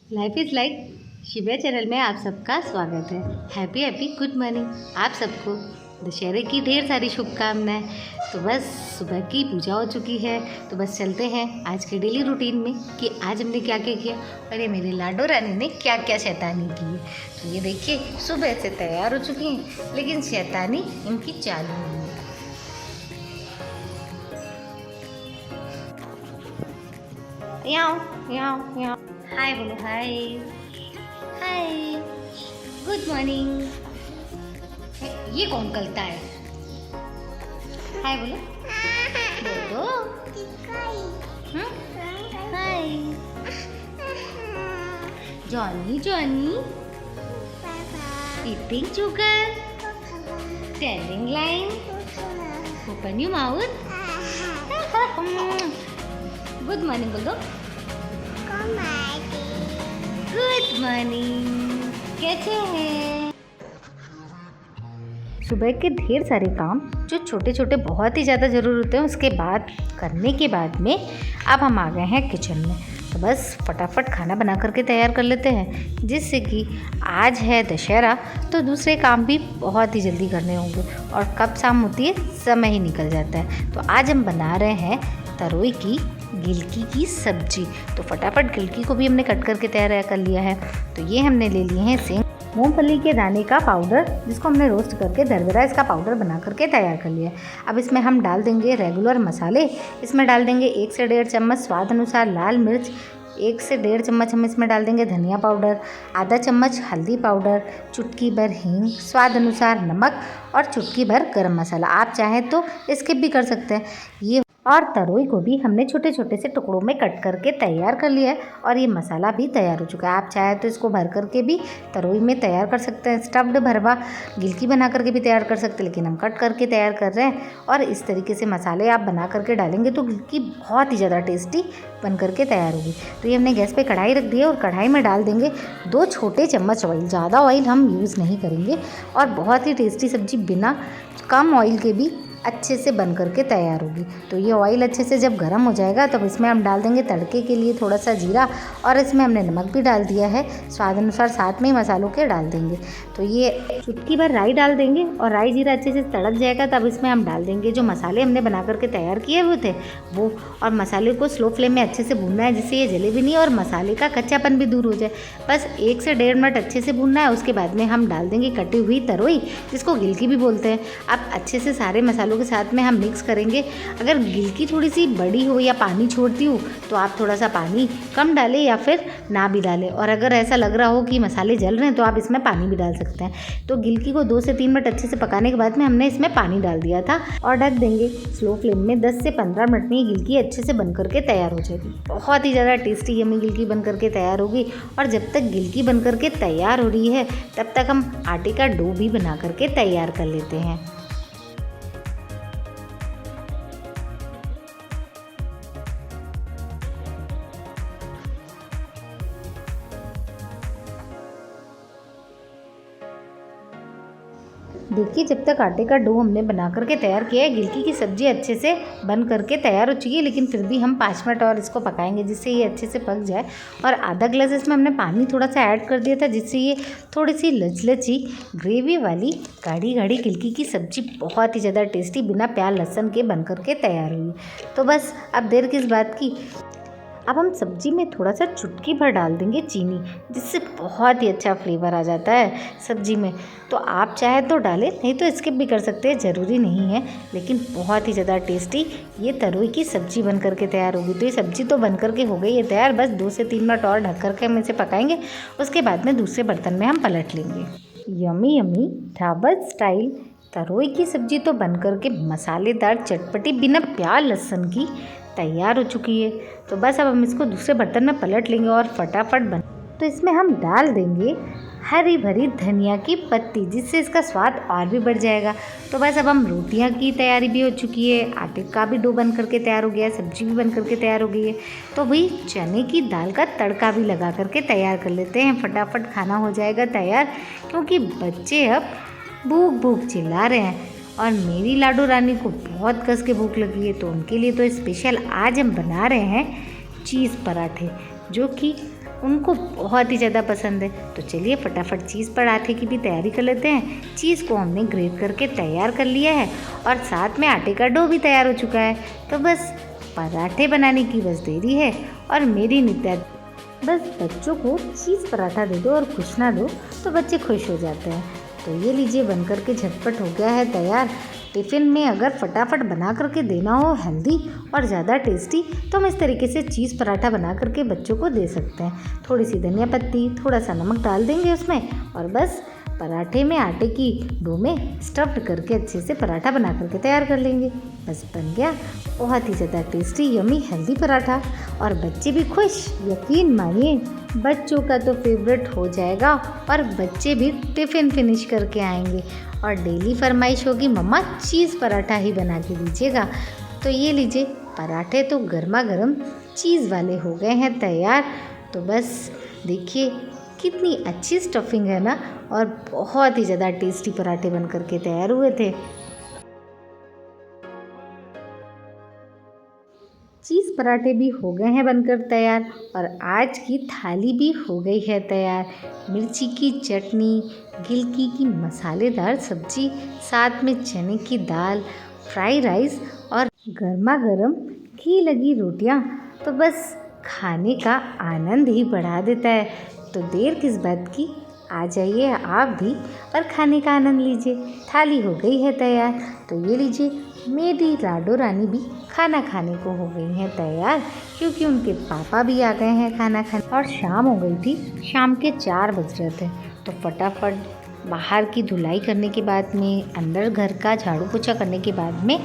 Life is like शिव्या channel में आप सबका स्वागत है। हैप्पी गुड मॉर्निंग आप सबको। दशहरे की ढेर सारी शुभकामनाएं। तो बस सुबह की पूजा हो चुकी है, तो बस चलते हैं आज के डेली रूटीन में कि आज हमने क्या क्या किया और ये मेरी लाडो रानी ने क्या क्या शैतानी की है। तो ये देखिए सुबह से तैयार हो चुकी हैं, लेकिन शैतानी इनकी चालू नहीं है। यहाँ हाय बोलो, हाय हाय गुड मॉर्निंग। ये कौन करता है? हाय बोलो बोलो। Hi Johnny Johnny eating sugar telling line open your mouth. Good morning बोलो। गुड मॉर्निंग, कैसे हैं? सुबह के ढेर सारे काम जो छोटे छोटे बहुत ही ज़्यादा ज़रूरी होते हैं, उसके बाद करने के बाद में अब हम आ गए हैं किचन में। तो बस फटाफट खाना बना करके तैयार कर लेते हैं, जिससे कि आज है दशहरा, तो दूसरे काम भी बहुत ही जल्दी करने होंगे और कब शाम होती है समय ही निकल जाता है। तो आज हम बना रहे हैं तरोई की गिलकी की सब्जी। तो फटाफट गिलकी को भी हमने कट करके तैयार कर लिया है। तो ये हमने ले लिए हैं सेम मूंगफली के दाने का पाउडर, जिसको हमने रोस्ट करके दरदरा इसका पाउडर बना करके तैयार कर लिया है। अब इसमें हम डाल देंगे रेगुलर मसाले। इसमें डाल देंगे 1 से 1.5 चम्मच स्वाद अनुसार लाल मिर्च, 1 से 1.5 चम्मच हम इसमें डाल देंगे धनिया पाउडर, आधा चम्मच हल्दी पाउडर, चुटकी भर हींग, स्वाद अनुसार नमक और चुटकी भर गरम मसाला। आप चाहें तो स्किप भी कर सकते हैं। ये और तरोई को भी हमने छोटे छोटे से टुकड़ों में कट करके तैयार कर लिया है और ये मसाला भी तैयार हो चुका है। आप चाहें तो इसको भर करके भी तरोई में तैयार कर सकते हैं। स्टफ्ड भरवा गिलकी बना करके भी तैयार कर सकते हैं, लेकिन हम कट करके तैयार कर रहे हैं। और इस तरीके से मसाले आप बना करके डालेंगे तो गिलकी बहुत ही ज़्यादा टेस्टी बन करके तैयार होगी। तो ये हमने गैस पे कढ़ाई रख दी है और कढ़ाई में डाल देंगे 2 छोटे चम्मच ऑयल। ज़्यादा ऑयल हम यूज़ नहीं करेंगे और बहुत ही टेस्टी सब्जी बिना कम ऑयल के भी अच्छे से बन करके तैयार होगी। तो ये ऑयल अच्छे से जब गर्म हो जाएगा तब इसमें हम डाल देंगे तड़के के लिए थोड़ा सा जीरा, और इसमें हमने नमक भी डाल दिया है स्वाद अनुसार, साथ में ही मसालों के डाल देंगे। तो ये चुटकी भर राई डाल देंगे और राई जीरा अच्छे से तड़क जाएगा तब इसमें हम डाल देंगे जो मसाले हमने बना करके तैयार किए हुए थे वो। और मसाले को स्लो फ्लेम में अच्छे से भूनना है, जिससे ये जले भी नहीं और मसाले का कच्चापन भी दूर हो जाए। बस 1 से 1.5 मिनट अच्छे से भूनना है। उसके बाद में हम डाल देंगे कटी हुई तरोई, जिसको गिलकी भी बोलते हैं। अब अच्छे से सारे मसालों के साथ में हम मिक्स करेंगे। अगर गिलकी थोड़ी सी बड़ी हो या पानी छोड़ती हो तो आप थोड़ा सा पानी कम डालें या फिर ना भी डालें, और अगर ऐसा लग रहा हो कि मसाले जल रहे हैं तो आप इसमें पानी भी डाल सकते हैं। तो गिलकी को 2 से 3 मिनट अच्छे से पकाने के बाद में हमने इसमें पानी डाल दिया था और ढक देंगे स्लो फ्लेम में। 10 से 15 मिनट में ये गिलकी अच्छे से बन करके तैयार हो जाएगी। बहुत ही ज़्यादा टेस्टी यम्मी गिलकी बन करके तैयार होगी। और जब तक गिलकी बन करके तैयार हो रही है तब तक हम आटे का डो भी बना करके तैयार कर लेते हैं। देखिए जब तक आटे का डो हमने बना करके तैयार किया है, गिलकी की सब्ज़ी अच्छे से बन करके तैयार हो चुकी है, लेकिन फिर भी हम 5 मिनट और इसको पकाएंगे जिससे ये अच्छे से पक जाए। और आधा गिलास इसमें हमने पानी थोड़ा सा ऐड कर दिया था, जिससे ये थोड़ी सी लचलची ग्रेवी वाली गाढ़ी गाढ़ी गिलकी की सब्ज़ी बहुत ही ज़्यादा टेस्टी बिना प्याज लहसुन के बन करके तैयार हुई। तो बस अब देर किस बात की, अब हम सब्ज़ी में थोड़ा सा चुटकी भर डाल देंगे चीनी, जिससे बहुत ही अच्छा फ्लेवर आ जाता है सब्ज़ी में। तो आप चाहे तो डालें, नहीं तो स्किप भी कर सकते हैं, ज़रूरी नहीं है। लेकिन बहुत ही ज़्यादा टेस्टी ये तरोई की सब्ज़ी बन करके तैयार होगी। तो ये सब्ज़ी तो बन करके हो गई है तैयार। बस 2 से 3 मिनट और ढक करके हम इसे पकाएंगे। उसके बाद में दूसरे बर्तन में हम पलट लेंगे। यम्मी यम्मी ढाबा स्टाइल तरोई की सब्ज़ी तो बन करके मसालेदार चटपटी बिना प्याज लहसुन की तैयार हो चुकी है। तो बस अब हम इसको दूसरे बर्तन में पलट लेंगे और फटाफट बन। तो इसमें हम डाल देंगे हरी भरी धनिया की पत्ती, जिससे इसका स्वाद और भी बढ़ जाएगा। तो बस अब हम रोटियां की तैयारी भी हो चुकी है, आटे का भी डो बन करके तैयार हो गया है, सब्जी भी बन करके तैयार हो गई है। तो भाई चने की दाल का तड़का भी लगा करके तैयार कर लेते हैं। फटाफट खाना हो जाएगा तैयार, क्योंकि बच्चे अब भूख भूख चिल्ला रहे हैं और मेरी लाडो रानी को बहुत कस के भूख लगी है। तो उनके लिए तो स्पेशल आज हम बना रहे हैं चीज़ पराठे, जो कि उनको बहुत ही ज़्यादा पसंद है। तो चलिए फटाफट चीज़ पराठे की भी तैयारी कर लेते हैं। चीज़ को हमने ग्रेट करके तैयार कर लिया है और साथ में आटे का डो भी तैयार हो चुका है। तो बस पराठे बनाने की बस देरी है। और मेरी नित्या, बस बच्चों को चीज़ पराठा दे दो और खुश ना दो तो बच्चे खुश हो जाते हैं। तो ये लीजिए बन करके झटपट हो गया है तैयार। टिफ़िन में अगर फटाफट बना करके देना हो हेल्दी और ज़्यादा टेस्टी, तो हम इस तरीके से चीज़ पराठा बना करके बच्चों को दे सकते हैं। थोड़ी सी धनिया पत्ती, थोड़ा सा नमक डाल देंगे उसमें और बस पराठे में आटे की डो में स्टफ्ड करके अच्छे से पराठा बना करके तैयार कर लेंगे। बस बन गया बहुत ही ज़्यादा टेस्टी यमी हेल्दी पराठा। और बच्चे भी खुश, यकीन मानिए बच्चों का तो फेवरेट हो जाएगा और बच्चे भी टिफ़िन फिनिश करके आएंगे और डेली फरमाइश होगी मम्मा चीज़ पराठा ही बना के दीजिएगा। तो ये लीजिए पराठे तो गर्मा गर्म चीज़ वाले हो गए हैं तैयार। तो बस देखिए कितनी अच्छी स्टफिंग है ना, और बहुत ही ज़्यादा टेस्टी पराठे बन करके तैयार हुए थे। चीज़ पराठे भी हो गए हैं बनकर तैयार और आज की थाली भी हो गई है तैयार। मिर्ची की चटनी, गिलकी की मसालेदार सब्जी, साथ में चने की दाल, फ्राई राइस और गर्मा गर्म घी लगी रोटियां, तो बस खाने का आनंद ही बढ़ा देता है। तो देर किस बात की, आ जाइए आप भी और खाने का आनंद लीजिए। थाली हो गई है तैयार। तो ये लीजिए मेरी लाडो रानी भी खाना खाने को हो गई हैं तैयार, क्योंकि उनके पापा भी आ गए हैं खाना खाने। और शाम हो गई थी, शाम के 4 बज रहे थे। तो फटाफट बाहर की धुलाई करने के बाद में, अंदर घर का झाड़ू पोछा करने के बाद में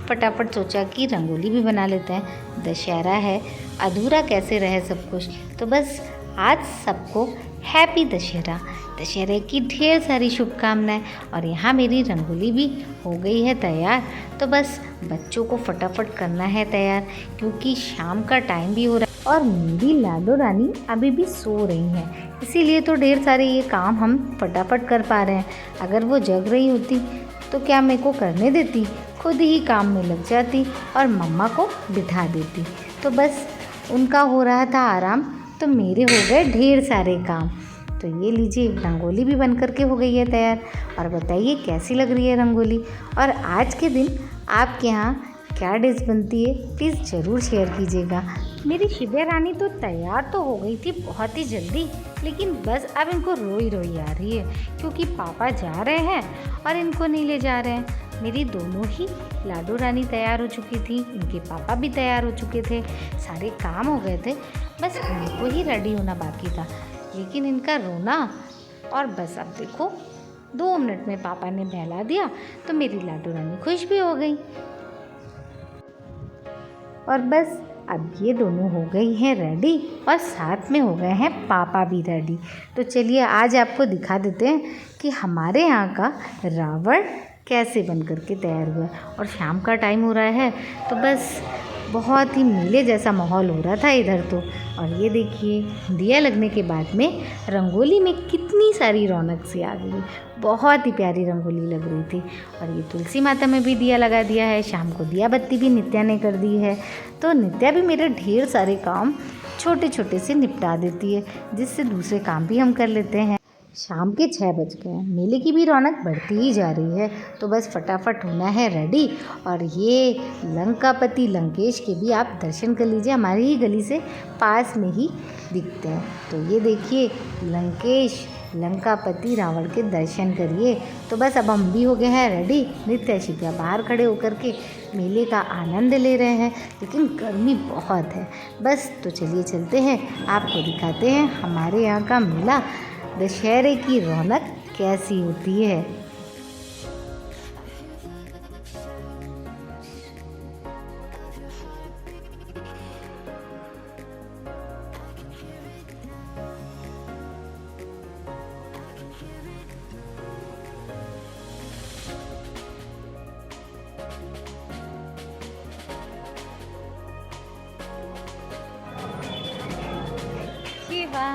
फटाफट सोचा कि रंगोली भी बना लेते हैं। दशहरा है, अधूरा कैसे रहे सब कुछ। तो बस आज सबको हैप्पी दशहरा, दशहरे की ढेर सारी शुभकामनाएं। और यहाँ मेरी रंगोली भी हो गई है तैयार। तो बस बच्चों को फटाफट करना है तैयार, क्योंकि शाम का टाइम भी हो रहा है और मेरी लाडो रानी अभी भी सो रही हैं, इसीलिए तो ढेर सारे ये काम हम फटाफट कर पा रहे हैं। अगर वो जग रही होती तो क्या मेरे को करने देती, खुद ही काम में लग जाती और मम्मा को बिठा देती। तो बस उनका हो रहा था आराम, तो मेरे हो गए ढेर सारे काम। तो ये लीजिए रंगोली भी बन करके हो गई है तैयार। और बताइए कैसी लग रही है रंगोली। और आज के दिन आपके यहाँ क्या डिश बनती है, प्लीज़ ज़रूर शेयर कीजिएगा। मेरी शिव्या रानी तो तैयार तो हो गई थी बहुत ही जल्दी, लेकिन बस अब इनको रोई रोई आ रही है, क्योंकि पापा जा रहे हैं और इनको नहीं ले जा रहे हैं। मेरी दोनों ही लाडो रानी तैयार हो चुकी थी, इनके पापा भी तैयार हो चुके थे, सारे काम हो गए थे, बस इनको ही रेडी होना बाकी था। लेकिन इनका रोना, और बस अब देखो 2 मिनट में पापा ने बहला दिया तो मेरी लाडो रानी खुश भी हो गई। और बस अब ये दोनों हो गई हैं रेडी और साथ में हो गए हैं पापा भी रेडी। तो चलिए आज आपको दिखा देते हैं कि हमारे यहाँ का रावण कैसे बन करके तैयार हुआ। और शाम का टाइम हो रहा है, तो बस बहुत ही मेले जैसा माहौल हो रहा था इधर तो। और ये देखिए दिया लगने के बाद में रंगोली में कितनी सारी रौनक सी आ गई, बहुत ही प्यारी रंगोली लग रही थी। और ये तुलसी माता में भी दिया लगा दिया है, शाम को दिया बत्ती भी नित्या ने कर दी है। तो नित्या भी मेरे ढेर सारे काम छोटे छोटे से निपटा देती है, जिससे दूसरे काम भी हम कर लेते हैं। शाम के 6 बज गए हैं, मेले की भी रौनक बढ़ती ही जा रही है। तो बस फटाफट होना है रेडी। और ये लंकापति लंकेश के भी आप दर्शन कर लीजिए, हमारी ही गली से पास में ही दिखते हैं। तो ये देखिए लंकेश लंकापति रावण के दर्शन करिए। तो बस अब हम भी हो गए हैं रेडी। नित्या शिव्या बाहर खड़े होकर के मेले का आनंद ले रहे हैं, लेकिन गर्मी बहुत है। बस तो चलिए चलते हैं, आपको दिखाते हैं हमारे यहाँ का मेला, दशहरे की रौनक कैसी होती है। शिवा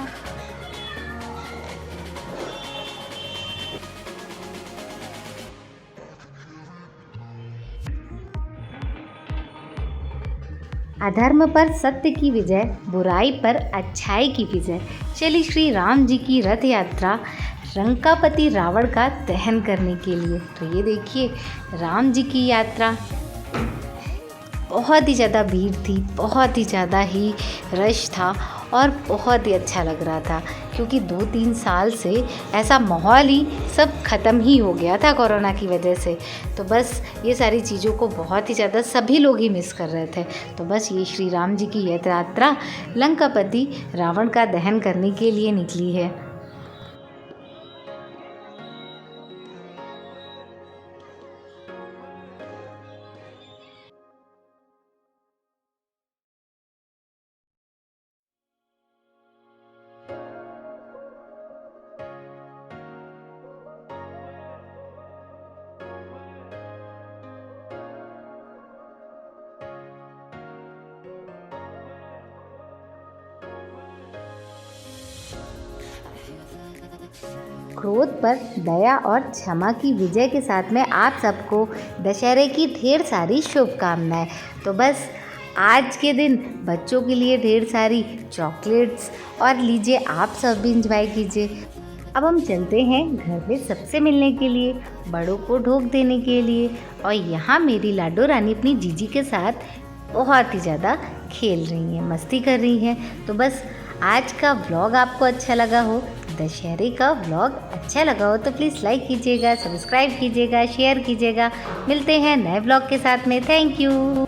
अधर्म पर सत्य की विजय, बुराई पर अच्छाई की विजय। चली श्री राम जी की रथ यात्रा लंकापति रावण का दहन करने के लिए। तो ये देखिए राम जी की यात्रा, बहुत ही ज़्यादा भीड़ थी, बहुत ही ज़्यादा ही रश था और बहुत ही अच्छा लग रहा था, क्योंकि 2-3 साल से ऐसा माहौल ही सब ख़त्म ही हो गया था कोरोना की वजह से। तो बस ये सारी चीज़ों को बहुत ही ज़्यादा सभी लोग ही मिस कर रहे थे। तो बस ये श्री राम जी की यात्रा लंकापति रावण का दहन करने के लिए निकली है। क्रोध पर दया और क्षमा की विजय के साथ में आप सबको दशहरे की ढेर सारी शुभकामनाएं। तो बस आज के दिन बच्चों के लिए ढेर सारी चॉकलेट्स और लीजिए आप सब भी इंजॉय कीजिए। अब हम चलते हैं घर में सबसे मिलने के लिए, बड़ों को ढोक देने के लिए। और यहाँ मेरी लाडो रानी अपनी जीजी के साथ बहुत ही ज़्यादा खेल रही हैं, मस्ती कर रही हैं। तो बस आज का व्लॉग आपको अच्छा लगा हो, दशहरे का व्लॉग अच्छा लगा हो तो प्लीज़ लाइक कीजिएगा, सब्सक्राइब कीजिएगा, शेयर कीजिएगा। मिलते हैं नए व्लॉग के साथ में। Thank you.